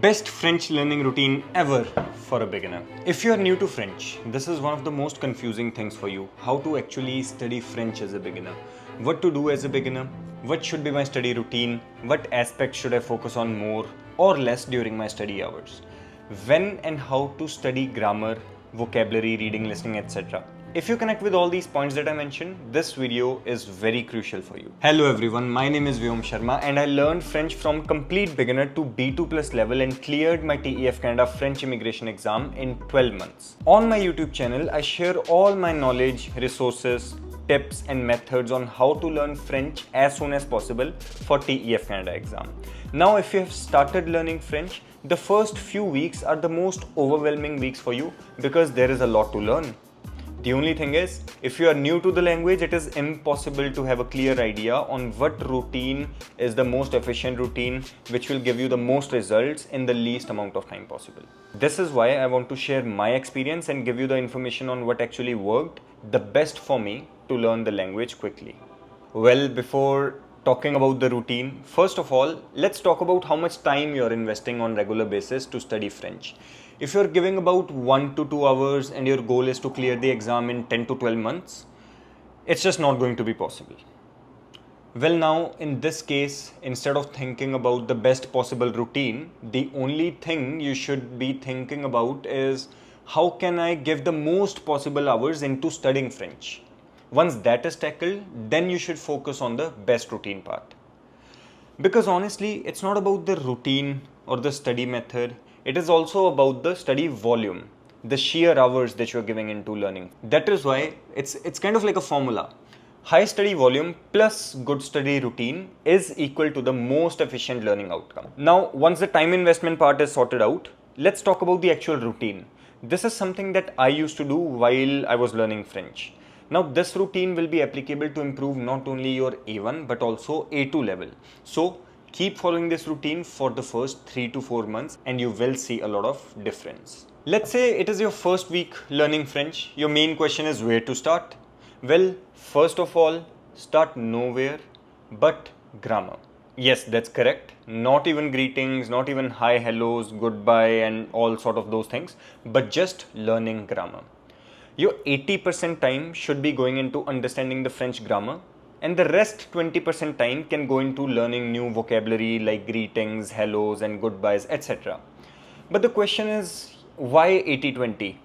Best French learning routine ever for a beginner. If you are new to French, this is one of the most confusing things for you. How to actually study French as a beginner. What to do as a beginner. What should be my study routine. What aspects should I focus on more or less during my study hours. When and how to study grammar, vocabulary, reading, listening, etc. If you connect with all these points that I mentioned, this video is very crucial for you. Hello everyone, my name is Vyom Sharma and I learned French from complete beginner to B2 plus level and cleared my TEF Canada French immigration exam in 12 months. On my YouTube channel, I share all my knowledge, resources, tips and methods on how to learn French as soon as possible for TEF Canada exam. Now if you have started learning French, the first few weeks are the most overwhelming weeks for you because there is a lot to learn. The only thing is, if you are new to the language, it is impossible to have a clear idea on what routine is the most efficient routine which will give you the most results in the least amount of time possible. This is why I want to share my experience and give you the information on what actually worked the best for me to learn the language quickly. Well, before talking about the routine, first of all, let's talk about how much time you're investing on regular basis to study French. If you're giving about 1 to 2 hours and your goal is to clear the exam in 10 to 12 months, it's just not going to be possible. Well, now in this case, instead of thinking about the best possible routine, the only thing you should be thinking about is how can I give the most possible hours into studying French. Once that is tackled, then you should focus on the best routine part. Because honestly, it's not about the routine or the study method. It is also about the study volume, the sheer hours that you're giving into learning. That is why it's kind of like a formula. High study volume plus good study routine is equal to the most efficient learning outcome. Now, once the time investment part is sorted out, let's talk about the actual routine. This is something that I used to do while I was learning French. Now, this routine will be applicable to improve not only your A1 but also A2 level. So, keep following this routine for the first 3 to 4 months and you will see a lot of difference. Let's say it is your first week learning French. Your main question is where to start? Well, first of all, start nowhere but grammar. Yes, that's correct. Not even greetings, not even hi, hellos, goodbye and all sort of those things, but just learning grammar. Your 80% time should be going into understanding the French grammar and the rest 20% time can go into learning new vocabulary like greetings, hellos and goodbyes, etc. But the question is, why 80-20?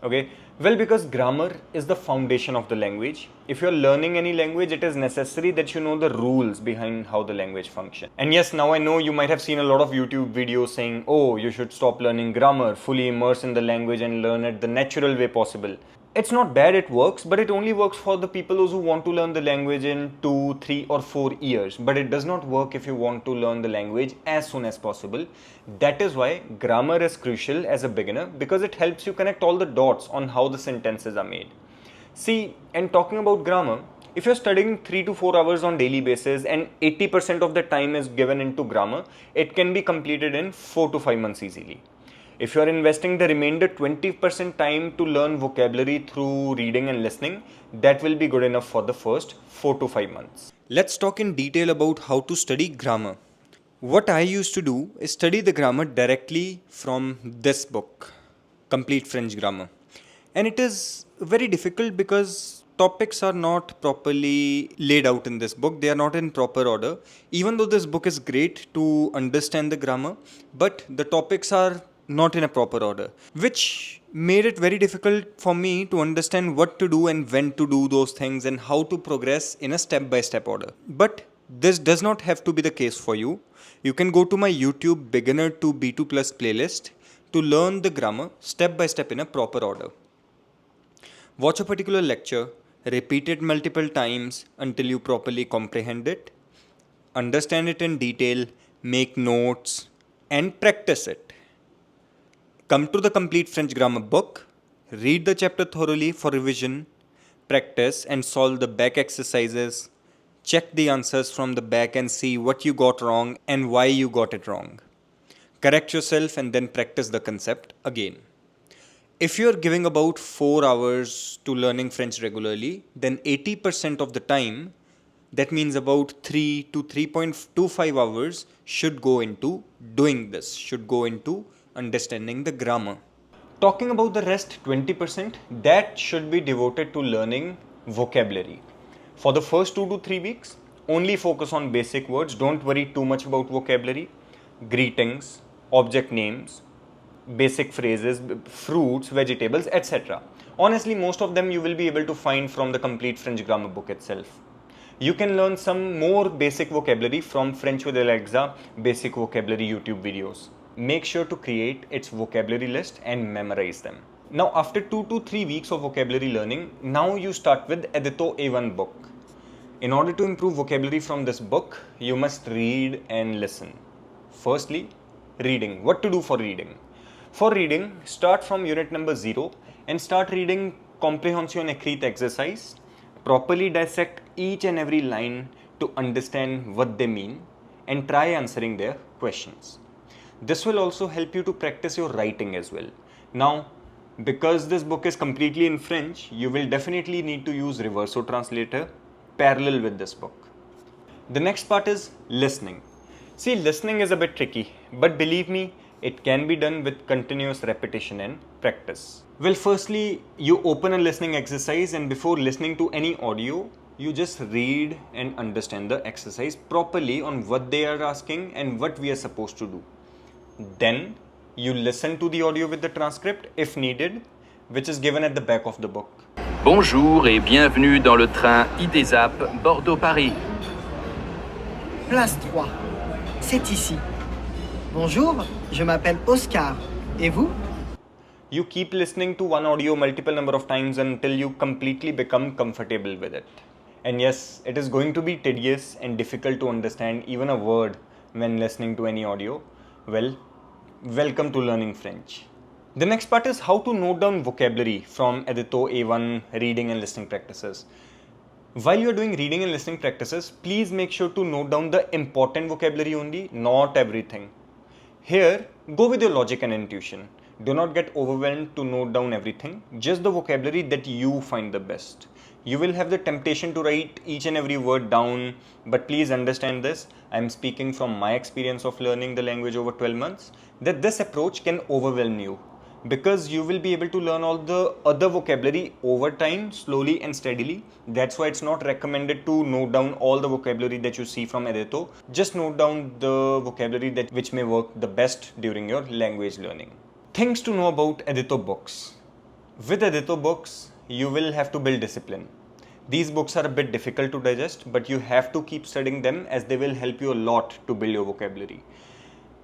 Okay, well, because grammar is the foundation of the language. If you're learning any language, it is necessary that you know the rules behind how the language functions. And yes, now I know you might have seen a lot of YouTube videos saying, oh, you should stop learning grammar, fully immerse in the language and learn it the natural way possible. It's not bad, it works, but it only works for the people who want to learn the language in 2, 3 or 4 years. But it does not work if you want to learn the language as soon as possible. That is why grammar is crucial as a beginner because it helps you connect all the dots on how the sentences are made. See, and talking about grammar, if you're studying 3 to 4 hours on daily basis and 80% of the time is given into grammar, it can be completed in 4 to 5 months easily. If you are investing the remainder 20% time to learn vocabulary through reading and listening, that will be good enough for the first 4 to 5 months. Let's talk in detail about how to study grammar. What I used to do is study the grammar directly from this book, Complete French Grammar. And it is very difficult because topics are not properly laid out in this book. They are not in proper order. Even though this book is great to understand the grammar, but the topics are not in a proper order, which made it very difficult for me to understand what to do and when to do those things and how to progress in a step-by-step order. But this does not have to be the case for you. You can go to my YouTube Beginner to B2 Plus playlist to learn the grammar step-by-step in a proper order. Watch a particular lecture, repeat it multiple times until you properly comprehend it, understand it in detail, make notes, and practice it. Come to the Complete French Grammar book, read the chapter thoroughly for revision, practice and solve the back exercises, check the answers from the back and see what you got wrong and why you got it wrong. Correct yourself and then practice the concept again. If you're giving about 4 hours to learning French regularly, then 80% of the time That means about 3 to 3.25 hours should go into doing this, should go into understanding the grammar. Talking about the rest 20%, that should be devoted to learning vocabulary. For the first 2 to 3 weeks, only focus on basic words. Don't worry too much about vocabulary, greetings, object names, basic phrases, fruits, vegetables, etc. Honestly, most of them you will be able to find from the complete French grammar book itself. You can learn some more basic vocabulary from French with Alexa basic vocabulary YouTube videos. Make sure to create its vocabulary list and memorize them. Now after 2 to 3 weeks of vocabulary learning, now you start with Edito A1 book. In order to improve vocabulary from this book, you must read and listen. Firstly, reading. What to do for reading? For reading, start from unit number 0 and start reading comprehension écrite exercise. Properly dissect each and every line to understand what they mean and try answering their questions. This will also help you to practice your writing as well. Now, because this book is completely in French, you will definitely need to use Reverso Translator parallel with this book. The next part is listening. See, listening is a bit tricky, but believe me, it can be done with continuous repetition and practice. Well, firstly, you open a listening exercise, and before listening to any audio, you just read and understand the exercise properly on what they are asking and what we are supposed to do. Then you listen to the audio with the transcript if needed, which is given at the back of the book. Bonjour et bienvenue dans le train IDESAP Bordeaux-Paris. Place 3. C'est ici. Bonjour, je m'appelle Oscar. Et vous? You keep listening to one audio multiple number of times until you completely become comfortable with it. And yes, it is going to be tedious and difficult to understand even a word when listening to any audio. Well, welcome to learning French. The next part is how to note down vocabulary from Edito A1 reading and listening practices. While you are doing reading and listening practices, please make sure to note down the important vocabulary only, not everything. Here, go with your logic and intuition. Do not get overwhelmed to note down everything, just the vocabulary that you find the best. You will have the temptation to write each and every word down, but please understand this. I am speaking from my experience of learning the language over 12 months, that this approach can overwhelm you because you will be able to learn all the other vocabulary over time, slowly and steadily. That's why it's not recommended to note down all the vocabulary that you see from Edito. Just note down the vocabulary which may work the best during your language learning. Things to know about Edito books. With Edito books, you will have to build discipline. These books are a bit difficult to digest, but you have to keep studying them as they will help you a lot to build your vocabulary.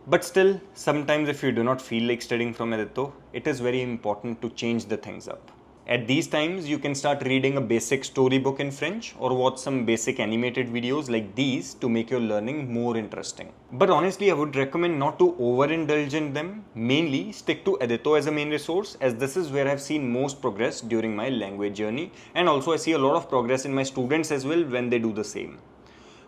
But still, sometimes if you do not feel like studying from Edito, it is very important to change the things up. At these times, you can start reading a basic storybook in French or watch some basic animated videos like these to make your learning more interesting. But honestly, I would recommend not to overindulge in them. Mainly, stick to Edito as a main resource, as this is where I've seen most progress during my language journey, and also I see a lot of progress in my students as well when they do the same.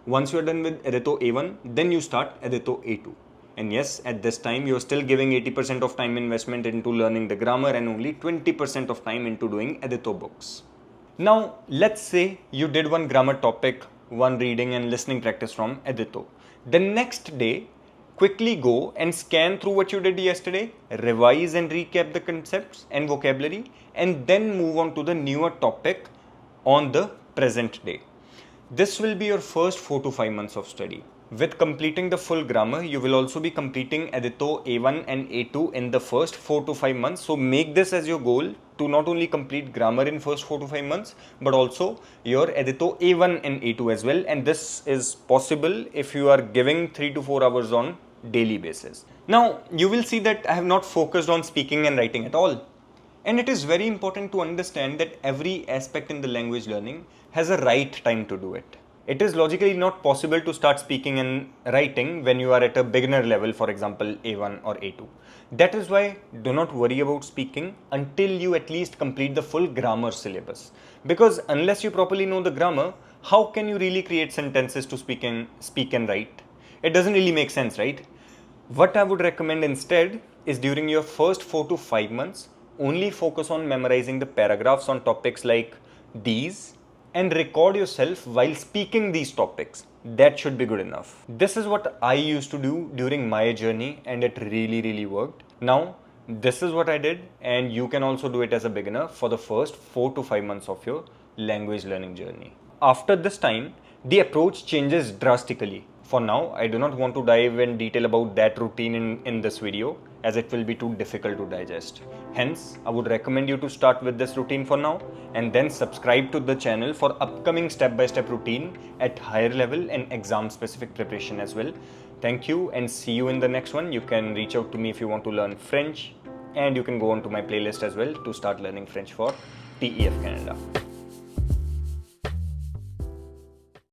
Once you are done with Edito A1, then you start Edito A2. And yes, at this time, you're still giving 80% of time investment into learning the grammar and only 20% of time into doing Edito books. Now, let's say you did one grammar topic, one reading and listening practice from Edito. The next day, quickly go and scan through what you did yesterday, revise and recap the concepts and vocabulary, and then move on to the newer topic on the present day. This will be your first 4 to 5 months of study. With completing the full grammar, you will also be completing Edito A1 and A2 in the first 4 to 5 months. So make this as your goal to not only complete grammar in first 4 to 5 months, but also your Edito A1 and A2 as well. And this is possible if you are giving 3 to 4 hours on daily basis. Now, you will see that I have not focused on speaking and writing at all. And it is very important to understand that every aspect in the language learning has a right time to do it. It is logically not possible to start speaking and writing when you are at a beginner level, for example, A1 or A2. That is why do not worry about speaking until you at least complete the full grammar syllabus. Because unless you properly know the grammar, how can you really create sentences to speak and write? It doesn't really make sense, right? What I would recommend instead is during your first 4 to 5 months, only focus on memorizing the paragraphs on topics like these and record yourself while speaking these topics. That should be good enough. This is what I used to do during my journey and it really worked. Now, this is what I did and you can also do it as a beginner for the first 4 to 5 months of your language learning journey. After this time, the approach changes drastically. For now, I do not want to dive in detail about that routine in this video as it will be too difficult to digest. Hence, I would recommend you to start with this routine for now and then subscribe to the channel for upcoming step-by-step routine at higher level and exam specific preparation as well. Thank you and see you in the next one. You can reach out to me if you want to learn French and you can go on to my playlist as well to start learning French for TEF Canada.